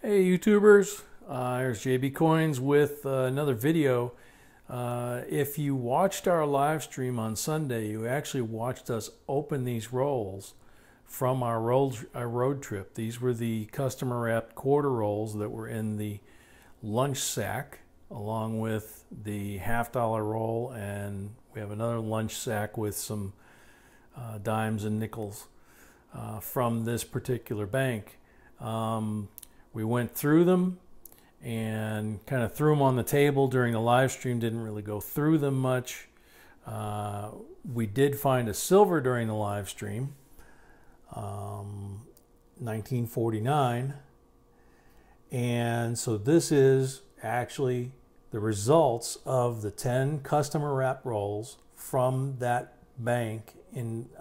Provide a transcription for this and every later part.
Hey YouTubers, here's JB Coins with another video. If you watched our live stream on Sunday, you actually watched us open these rolls from our road trip. These were the customer wrapped quarter rolls that were in the lunch sack, along with the $50 roll, and we have another lunch sack with some dimes and nickels from this particular bank. We went through them and kind of threw them on the table during the live stream. Didn't really go through them much. We did find a silver during the live stream, 1949. And so this is actually the results of the 10 customer wrap rolls from that bank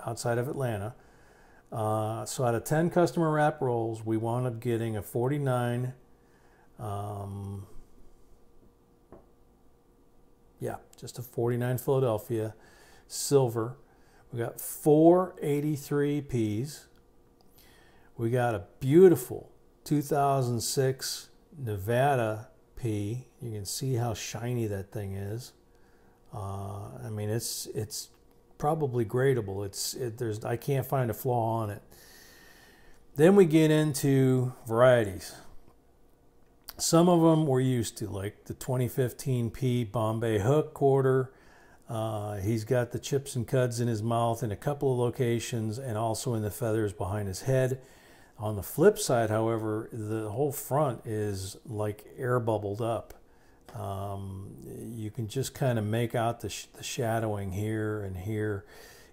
outside of Atlanta. So out of 10 customer wrap rolls, we wound up getting a 49, just a 49 Philadelphia silver. We got 4 83 Ps. We got a beautiful 2006 Nevada P. You can see how shiny that thing is. I mean, it's probably gradable. I can't find a flaw on it. Then we get into varieties. Some of them we're used to, like the 2015 P Bombay Hook quarter. He's got the chips and cuds in his mouth in a couple of locations and also in the feathers behind his head. On the flip side, however, the whole front is like air bubbled up. You can just kind of make out the shadowing here and here.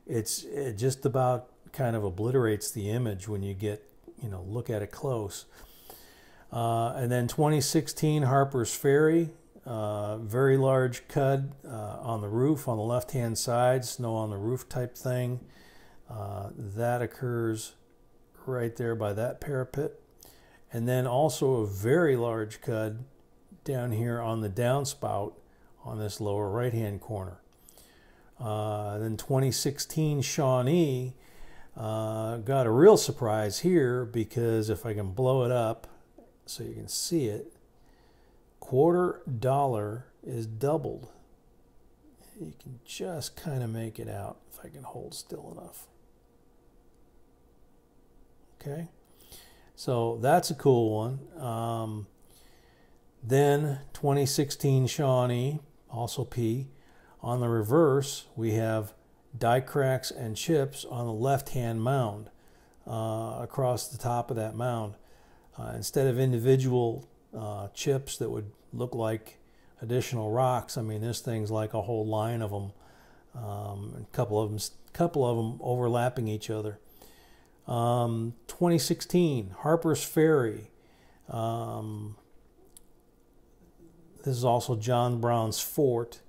It just about kind of obliterates the image when you look at it close. And then 2016 Harper's Ferry, very large cud on the roof on the left-hand side, snow on the roof type thing. That occurs right there by that parapet. And then also a very large cud down here on the downspout on this lower right hand corner. Then 2016 Shawnee got a real surprise here, because if I can blow it up so you can see it, $quarter is doubled. You can just kind of make it out if I can hold still enough. Okay, so that's a cool one. Then 2016 Shawnee, also P. On the reverse, we have die cracks and chips on the left-hand mound, across the top of that mound. Instead of individual chips that would look like additional rocks, I mean, this thing's like a whole line of them, a couple of them overlapping each other. 2016 Harper's Ferry. This is also John Brown's Fort.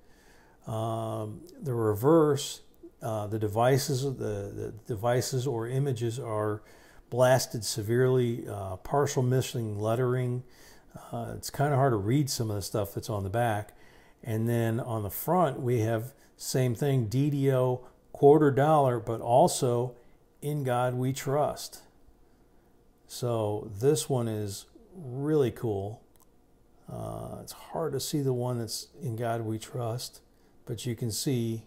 The reverse, the devices or images are blasted severely, partial missing lettering. It's kind of hard to read some of the stuff that's on the back. And then on the front, we have same thing, DDO, $quarter, but also In God We Trust. So this one is really cool. It's hard to see the one that's In God We Trust, but you can see,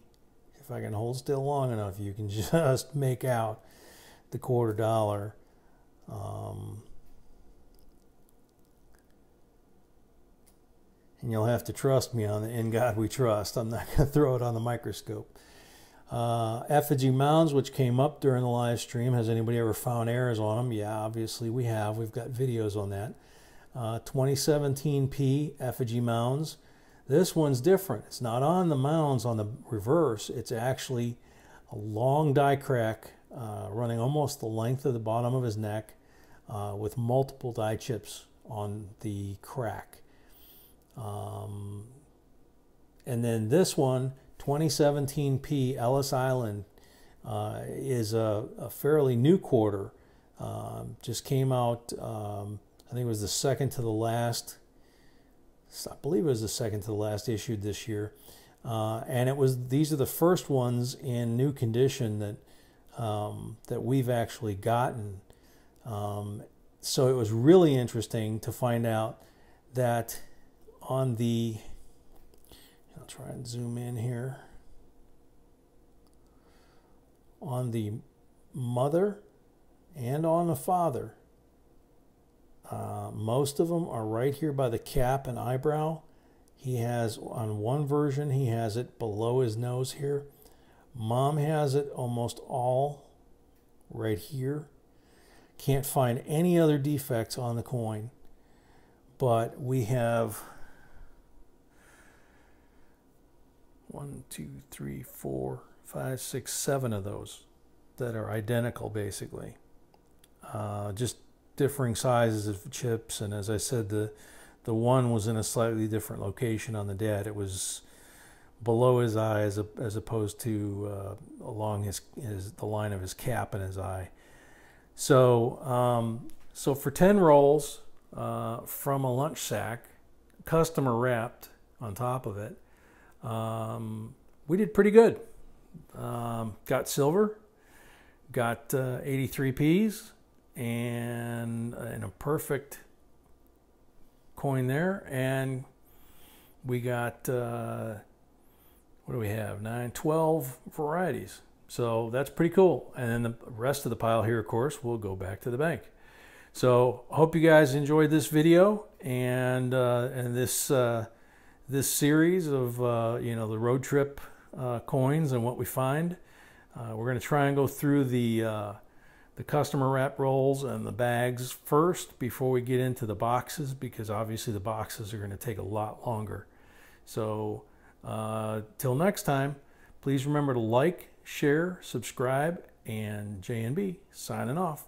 if I can hold still long enough, you can just make out the $quarter. And you'll have to trust me on the In God We Trust. I'm not going to throw it on the microscope. Effigy mounds, which came up during the live stream. Has anybody ever found errors on them? Yeah, obviously we have. We've got videos on that. 2017 P effigy mounds. This one's different. It's not on the mounds on the reverse. It's actually a long die crack running almost the length of the bottom of his neck, with multiple die chips on the crack. And then this one, 2017 P Ellis Island, is a fairly new quarter. Just came out, I think it was the second to the last, I believe it was the second to the last issued this year. And these are the first ones in new condition that we've actually gotten. So it was really interesting to find out that on the, I'll try and zoom in here, on the mother and on the father, most of them are right here by the cap and eyebrow. He has, on one version, he has it below his nose here. Mom has it almost all right here. Can't find any other defects on the coin, but we have 1, 2, 3, 4, 5, 6, 7 of those that are identical, basically. Just differing sizes of chips, and as I said, the one was in a slightly different location on the dad. It was below his eye as opposed to along the line of his cap and his eye. So so for 10 rolls from a lunch sack, customer wrapped on top of it, we did pretty good. Got silver, got 83 Ps, and in a perfect coin there, and we got what do we have, 12 varieties. So that's pretty cool. And then the rest of the pile here, of course, will go back to the bank. So I hope you guys enjoyed this video and this this series of you know, the road trip coins and what we find. We're going to try and go through the customer wrap rolls and the bags first before we get into the boxes, because obviously the boxes are going to take a lot longer. So till next time, please remember to like, share, subscribe, and JNB signing off.